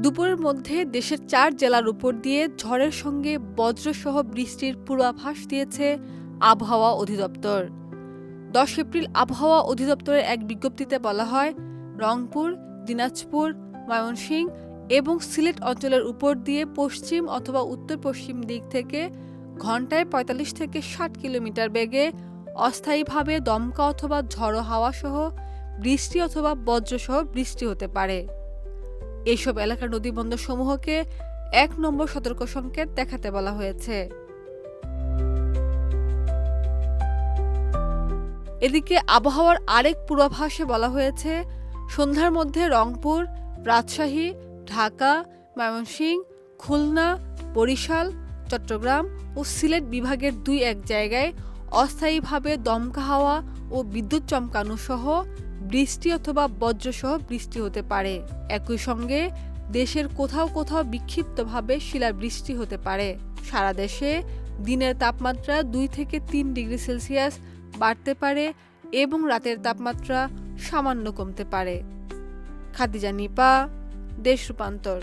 দুপুরের মধ্যে দেশের ৪ জেলার উপর দিয়ে ঝড়ের সঙ্গে বজ্রসহ বৃষ্টির পূর্বাভাস দিয়েছে আবহাওয়া অধিদপ্তর। ১০ এপ্রিল আবহাওয়া অধিদপ্তরের এক বিজ্ঞপ্তিতে বলা হয়, রংপুর, দিনাজপুর, ময়মনসিংহ এবং সিলেট অঞ্চলের উপর দিয়ে পশ্চিম অথবা উত্তর-পশ্চিম দিক থেকে ঘন্টায় ৪৫ থেকে ৬০ কিলোমিটার বেগে অস্থায়ীভাবে দমকা অথবা ঝড়ো হাওয়া সহ বৃষ্টি অথবা বজ্রসহ বৃষ্টি হতে পারে। এসব এলাকার নদীবন্দরসমূহকে ১ নম্বর সতর্ক সংকেত দেখাতে বলা হয়েছে। এদিকে আবহাওয়ার আরেক পূর্বাভাসে বলা হয়েছে, সন্ধ্যার মধ্যে রংপুর, রাজশাহী, ঢাকা, ময়মনসিংহ, খুলনা, বরিশাল, চট্টগ্রাম ও সিলেট বিভাগের ২-১ জায়গায় অস্থায়ীভাবে দমকা হাওয়া ও বিদ্যুৎ চমকানো সহ বৃষ্টি অথবা বজ্রসহ বৃষ্টি হতে পারে। একই সঙ্গে দেশের কোথাও কোথাও বিক্ষিপ্তভাবে শিলাবৃষ্টি হতে পারে। সারা দেশে দিনের তাপমাত্রা ২ থেকে ৩ ডিগ্রি সেলসিয়াস বাড়তে পারে এবং রাতের তাপমাত্রা সামান্য কমতে পারে। খাদিজা নিপা, দেশ রূপান্তর।